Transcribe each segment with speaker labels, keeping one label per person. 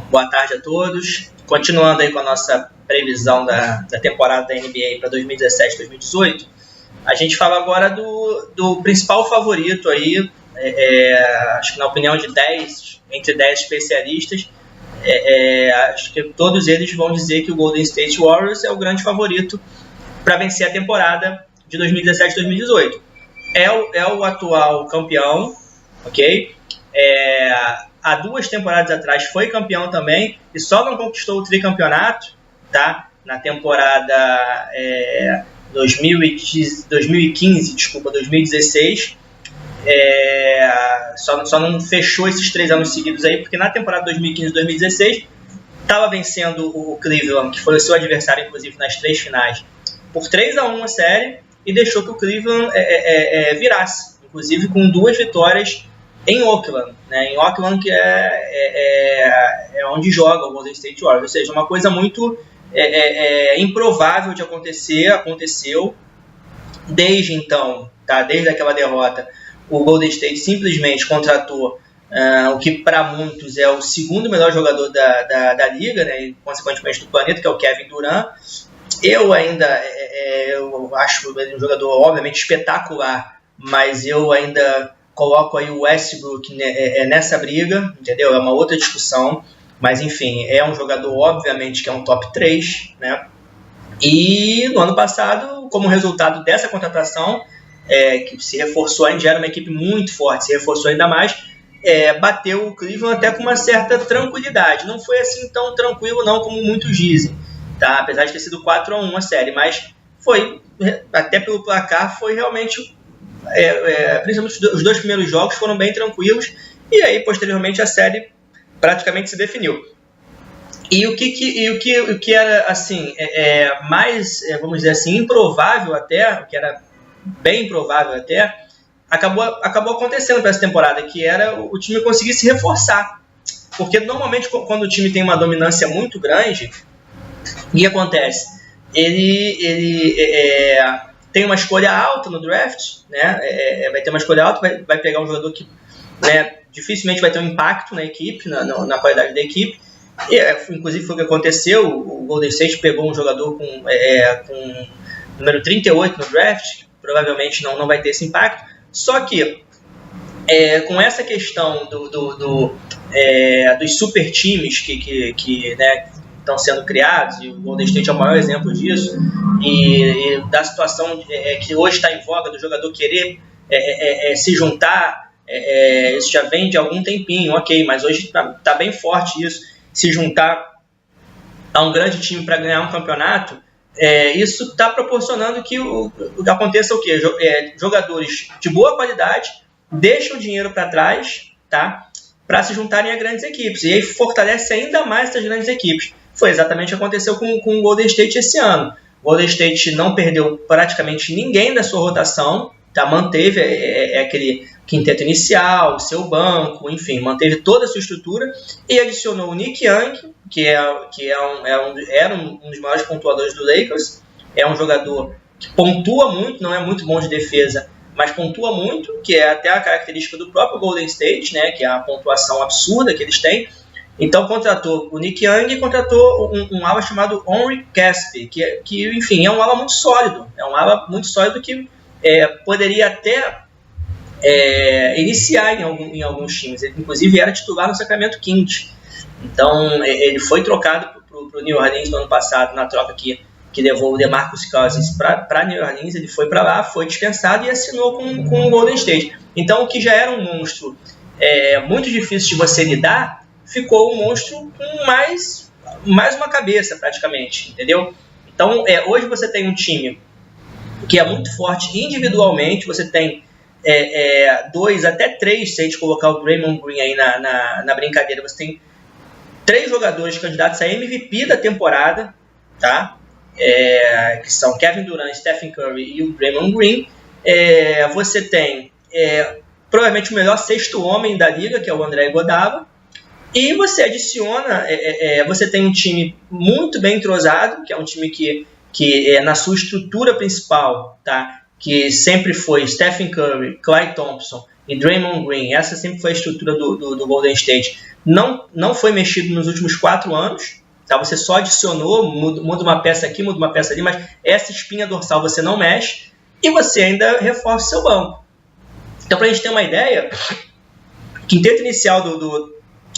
Speaker 1: Boa tarde a todos. Continuando aí com a nossa previsão da temporada da NBA para 2017-2018, a gente fala agora do principal favorito aí, acho que na opinião de entre 10 especialistas, acho que todos eles vão dizer que o Golden State Warriors é o grande favorito para vencer a temporada de 2017-2018. É o atual campeão, ok? Há 2 temporadas atrás foi campeão também e só não conquistou o tricampeonato, tá? Na temporada 2016, só não fechou esses 3 anos seguidos aí, porque na temporada 2015 e 2016 estava vencendo o Cleveland, que foi o seu adversário, inclusive, nas 3 finais, por 3-1 a série, e deixou que o Cleveland virasse, inclusive com 2 vitórias em Oakland, né? Em Oakland, que é onde joga o Golden State Warriors, ou seja, uma coisa muito improvável de acontecer, aconteceu. Desde então, tá? Desde aquela derrota, o Golden State simplesmente contratou o que para muitos é o segundo melhor jogador da liga, né? E consequentemente do planeta, que é o Kevin Durant. Eu acho ele um jogador obviamente espetacular, mas eu ainda coloco aí o Westbrook nessa briga, entendeu? É uma outra discussão, mas enfim, é um jogador obviamente que é um top 3, né? E no ano passado, como resultado dessa contratação, que se reforçou, ainda era uma equipe muito forte, se reforçou ainda mais, bateu o Cleveland até com uma certa tranquilidade. Não foi assim tão tranquilo não, como muitos dizem, tá? Apesar de ter sido 4-1 a série, mas foi, até pelo placar, foi realmente... principalmente os 2 primeiros jogos foram bem tranquilos, e aí posteriormente a série praticamente se definiu. E o que era assim, mais, vamos dizer assim, improvável até, o que era bem improvável até, acabou acontecendo para essa temporada, que era o time conseguir se reforçar. Porque normalmente quando o time tem uma dominância muito grande, o que acontece? Ele tem uma escolha alta no draft, né? Vai ter uma escolha alta, vai pegar um jogador que, né, dificilmente vai ter um impacto na equipe, na qualidade da equipe. E, inclusive foi o que aconteceu, o Golden State pegou um jogador com número 38 no draft, que provavelmente não vai ter esse impacto. Só que com essa questão dos super times que né, estão sendo criados, e o Golden State é o maior exemplo disso, e da situação que hoje está em voga do jogador querer se juntar, isso já vem de algum tempinho, ok, mas hoje está bem forte isso, se juntar a um grande time para ganhar um campeonato. Isso está proporcionando que aconteça o quê? Jogadores de boa qualidade deixam o dinheiro para trás, tá? Para se juntarem a grandes equipes, e aí fortalece ainda mais essas grandes equipes. Foi exatamente o que aconteceu com o Golden State esse ano. O Golden State não perdeu praticamente ninguém da sua rotação, tá? Manteve aquele quinteto inicial, o seu banco, enfim, manteve toda a sua estrutura e adicionou o Nick Young, que era um dos maiores pontuadores do Lakers. É um jogador que pontua muito, não é muito bom de defesa, mas pontua muito, que é até a característica do próprio Golden State, né, que é a pontuação absurda que eles têm. Então contratou o Nick Young e contratou um ala chamado Henry Caspi, que enfim, é um ala muito sólido. É um ala muito sólido que poderia até iniciar em alguns times. Ele, inclusive, era titular no Sacramento Kings. Então, ele foi trocado para o New Orleans no ano passado, na troca que levou o DeMarcus Cousins para New Orleans. Ele foi para lá, foi dispensado e assinou com o Golden State. Então, o que já era um monstro muito difícil de você lidar, ficou um monstro com mais uma cabeça, praticamente, entendeu? Então, hoje você tem um time que é muito forte individualmente, você tem 2 até 3, se a gente colocar o Draymond Green aí na brincadeira, você tem 3 jogadores candidatos a MVP da temporada, tá? Que são Kevin Durant, Stephen Curry e o Draymond Green. Você tem provavelmente o melhor 6º homem da liga, que é o André Iguodala, e você adiciona, você tem um time muito bem entrosado, que é um time que na sua estrutura principal, tá? Que sempre foi Stephen Curry, Klay Thompson e Draymond Green. Essa sempre foi a estrutura do Golden State. Não foi mexido nos últimos 4 anos. Tá? Você só adicionou, muda uma peça aqui, muda uma peça ali, mas essa espinha dorsal você não mexe e você ainda reforça o seu banco. Então, para a gente ter uma ideia, o quinteto inicial do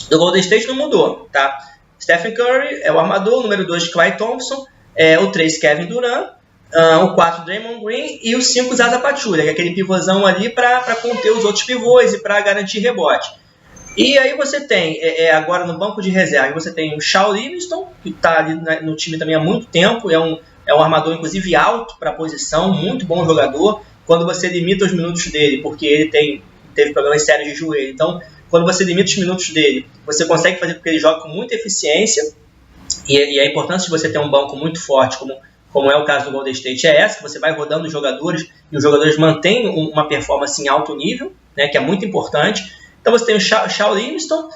Speaker 1: Golden State não mudou. Tá? Stephen Curry é o armador, o número 2 Klay Thompson, o 3 Kevin Durant, o 4 Draymond Green e o 5 Zaza Pachulia, que é aquele pivôzão ali para conter os outros pivôs e para garantir rebote. E aí você tem, agora no banco de reserva, você tem o Shaun Livingston, que está ali no time também há muito tempo, é um armador inclusive alto para a posição, muito bom jogador. Quando você limita os minutos dele, porque ele teve problemas sérios de joelho, então quando você limita os minutos dele, você consegue fazer com que ele jogue com muita eficiência, e a importância de você ter um banco muito forte, como é o caso do Golden State, é essa, que você vai rodando os jogadores, e os jogadores mantêm uma performance em alto nível, né, que é muito importante. Então você tem o Shaun Livingston,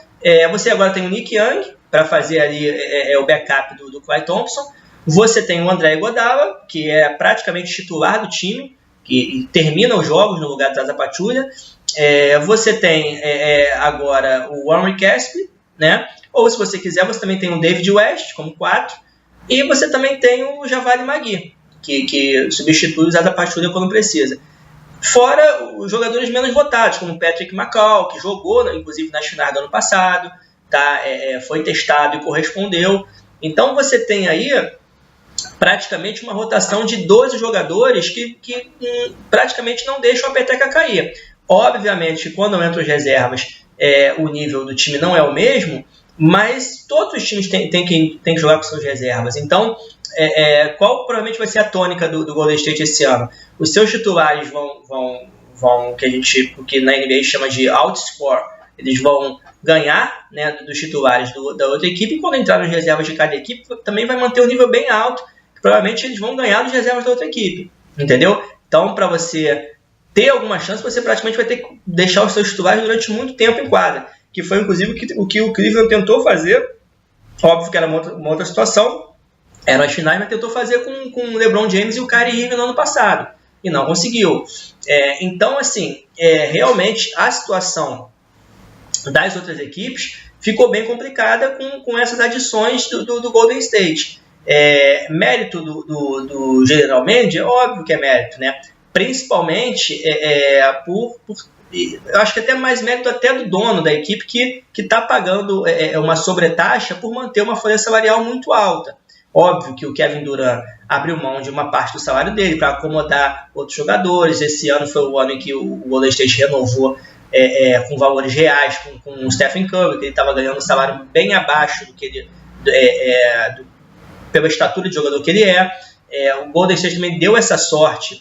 Speaker 1: você agora tem o Nick Young, para fazer ali o backup do Klay Thompson, você tem o André Iguodala, que é praticamente titular do time, que termina os jogos no lugar de Zaza Pachulia. Você tem agora o Henry Caspi, né? Ou se você quiser, você também tem o David West como 4, e você também tem o Javale Magui, que substitui o Zaza Pachulia quando precisa. Fora os jogadores menos votados, como o Patrick McCaw, que jogou inclusive nas finais do ano passado, tá? Foi testado e correspondeu. Então você tem aí praticamente uma rotação de 12 jogadores que praticamente não deixam a peteca cair. Obviamente, quando entram as reservas, o nível do time não é o mesmo, mas todos os times têm que jogar com suas reservas. Então, qual provavelmente vai ser a tônica do Golden State esse ano? Os seus titulares vão o que na NBA chama de outscore. Eles vão ganhar, né, dos titulares da outra equipe, e quando entrar nas reservas de cada equipe, também vai manter um nível bem alto, que provavelmente eles vão ganhar das reservas da outra equipe. Entendeu? Então, para você ter alguma chance, você praticamente vai ter que deixar os seus titulares durante muito tempo em quadra, que foi inclusive o que o Cleveland tentou fazer. Óbvio que era uma outra situação, eram as finais, mas tentou fazer com o LeBron James e o Kyrie Irving no ano passado, e não conseguiu. Então, assim, realmente a situação das outras equipes ficou bem complicada com essas adições do Golden State. Mérito do General Manager, óbvio que é mérito, né? Principalmente eu acho que até mais mérito até do dono da equipe, que está pagando uma sobretaxa por manter uma folha salarial muito alta. Óbvio que o Kevin Durant abriu mão de uma parte do salário dele para acomodar outros jogadores. Esse ano foi o ano em que o Golden State renovou com valores reais com o Stephen Curry, que ele estava ganhando um salário bem abaixo do que ele pela estatura de jogador que ele é. O Golden State também deu essa sorte.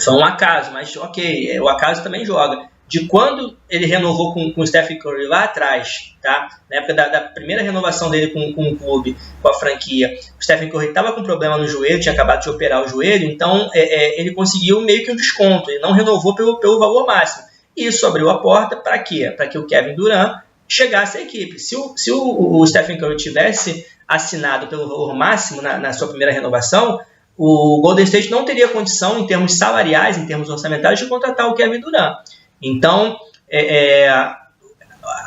Speaker 1: Foi um acaso, mas ok, o acaso também joga. De quando ele renovou com o Stephen Curry lá atrás, tá? Na época da primeira renovação dele com o clube, com a franquia, o Stephen Curry estava com problema no joelho, tinha acabado de operar o joelho, então ele conseguiu meio que um desconto, ele não renovou pelo valor máximo. E isso abriu a porta para quê? Para que o Kevin Durant chegasse à equipe. Se o Stephen Curry tivesse assinado pelo valor máximo na sua primeira renovação, o Golden State não teria condição, em termos salariais, em termos orçamentários, de contratar o Kevin Durant. Então,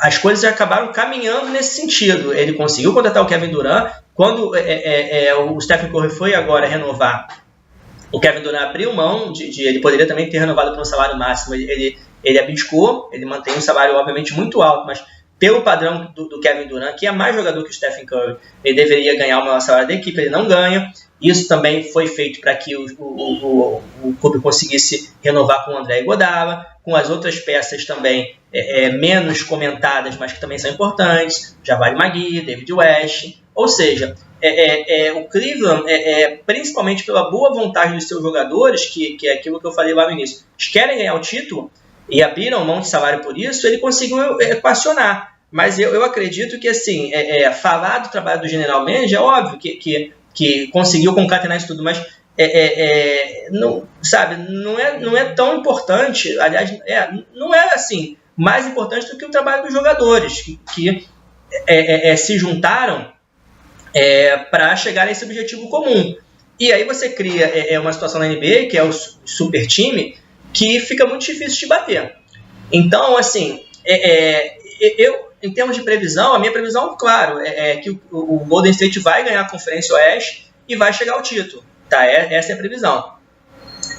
Speaker 1: as coisas acabaram caminhando nesse sentido. Ele conseguiu contratar o Kevin Durant. Quando o Stephen Curry foi agora renovar, o Kevin Durant abriu mão ele poderia também ter renovado por um salário máximo. Ele abdicou, ele mantém um salário obviamente muito alto, mas pelo padrão do Kevin Durant, que é mais jogador que o Stephen Curry, ele deveria ganhar o maior salário da equipe, ele não ganha. Isso também foi feito para que o clube conseguisse renovar com o André Iguodala, com as outras peças também menos comentadas, mas que também são importantes, Javale Magui, David West. Ou seja, o Cleveland, principalmente pela boa vontade dos seus jogadores, que é aquilo que eu falei lá no início, eles querem ganhar o título e abriram mão de salário por isso, ele conseguiu equacionar. Mas eu acredito que, assim, falar do trabalho do General Manager, é óbvio que conseguiu concatenar isso tudo, mas não é tão importante, aliás, não é assim, mais importante do que o trabalho dos jogadores, que se juntaram para chegar a esse objetivo comum. E aí você cria uma situação na NBA, que é o super time, que fica muito difícil de bater. Então, assim, em termos de previsão, a minha previsão, claro, é que o Golden State vai ganhar a Conferência Oeste e vai chegar ao título, tá? Essa é a previsão.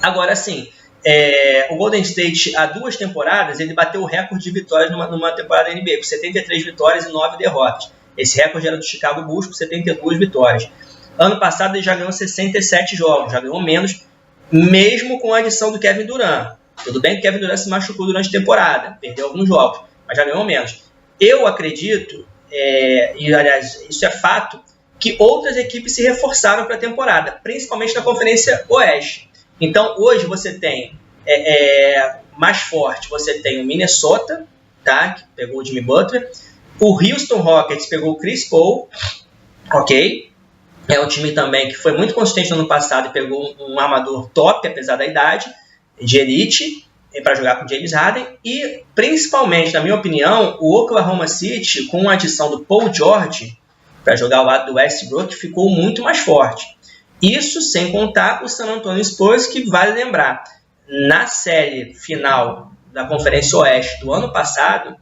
Speaker 1: Agora, assim, o Golden State, há 2 temporadas, ele bateu o recorde de vitórias numa temporada da NBA, com 73 vitórias e 9 derrotas. Esse recorde era do Chicago Bulls, com 72 vitórias. Ano passado ele já ganhou 67 jogos, já ganhou menos, mesmo com a adição do Kevin Durant. Tudo bem que o Kevin Durant se machucou durante a temporada, perdeu alguns jogos, mas já ganhou menos. Eu acredito, e aliás, isso é fato, que outras equipes se reforçaram para a temporada, principalmente na Conferência Oeste. Então, hoje você tem mais forte, você tem o Minnesota, tá, que pegou o Jimmy Butler, o Houston Rockets pegou o Chris Paul, ok? É um time também que foi muito consistente no ano passado e pegou um armador top, apesar da idade, de elite, para jogar com o James Harden. E, principalmente, na minha opinião, o Oklahoma City, com a adição do Paul George para jogar ao lado do Westbrook, ficou muito mais forte. Isso sem contar o San Antonio Spurs, que vale lembrar, na série final da Conferência Oeste do ano passado,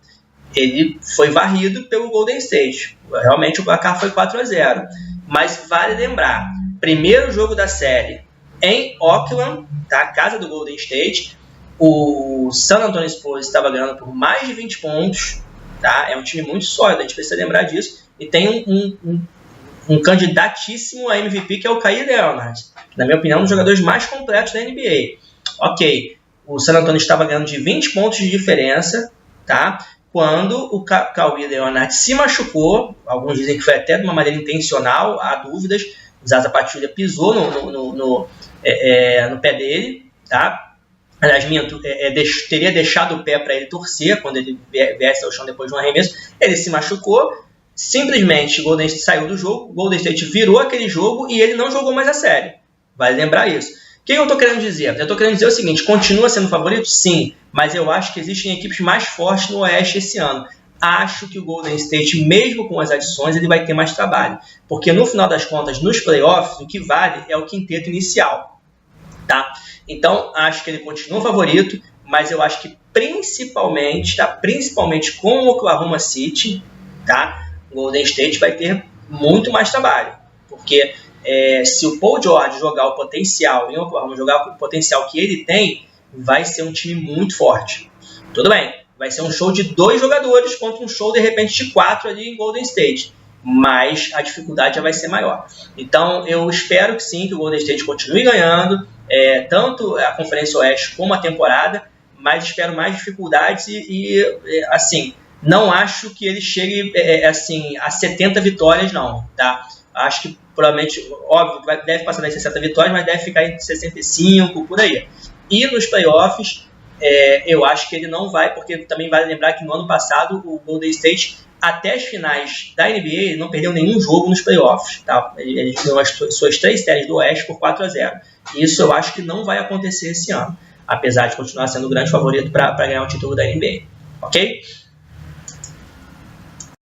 Speaker 1: ele foi varrido pelo Golden State. Realmente o placar foi 4-0. Mas vale lembrar, primeiro jogo da série em Oakland, tá? Casa do Golden State, o San Antonio Spurs estava ganhando por mais de 20 pontos, tá? É um time muito sólido, a gente precisa lembrar disso. E tem um candidatíssimo a MVP, que é o Kawhi Leonard, na minha opinião, um dos jogadores mais completos da NBA. Ok, o San Antonio estava ganhando de 20 pontos de diferença, tá? Quando o Kawhi Leonard se machucou, alguns dizem que foi até de uma maneira intencional, há dúvidas, o Zaza Pachulia pisou no pé dele, tá? Aliás, teria deixado o pé para ele torcer quando ele viesse ao chão depois de um arremesso. Ele se machucou, simplesmente o Golden State saiu do jogo, o Golden State virou aquele jogo e ele não jogou mais a série. Vale lembrar isso. O que eu estou querendo dizer? Eu estou querendo dizer o seguinte: continua sendo favorito? Sim, mas eu acho que existem equipes mais fortes no Oeste esse ano. Acho que o Golden State, mesmo com as adições, ele vai ter mais trabalho. Porque no final das contas, nos playoffs, o que vale é o quinteto inicial. Tá? Então, acho que ele continua favorito, mas eu acho que principalmente com o Oklahoma City, tá? O Golden State vai ter muito mais trabalho. Porque se o Paul George jogar o potencial em Oklahoma, jogar o potencial que ele tem, vai ser um time muito forte. Tudo bem, vai ser um show de 2 jogadores contra um show de repente de 4 ali em Golden State, mas a dificuldade já vai ser maior. Então eu espero que sim, que o Golden State continue ganhando, tanto a Conferência Oeste como a temporada, mas espero mais dificuldades e assim, não acho que ele chegue assim, a 70 vitórias não, tá? Acho que provavelmente, óbvio, deve passar das 60 vitórias, mas deve ficar entre 65, por aí. E nos playoffs, eu acho que ele não vai, porque também vale lembrar que no ano passado o Golden State, até as finais da NBA, ele não perdeu nenhum jogo nos playoffs. Tá? Ele ganhou as suas 3 séries do Oeste por 4-0. Isso eu acho que não vai acontecer esse ano, apesar de continuar sendo o grande favorito para ganhar o título da NBA. Ok?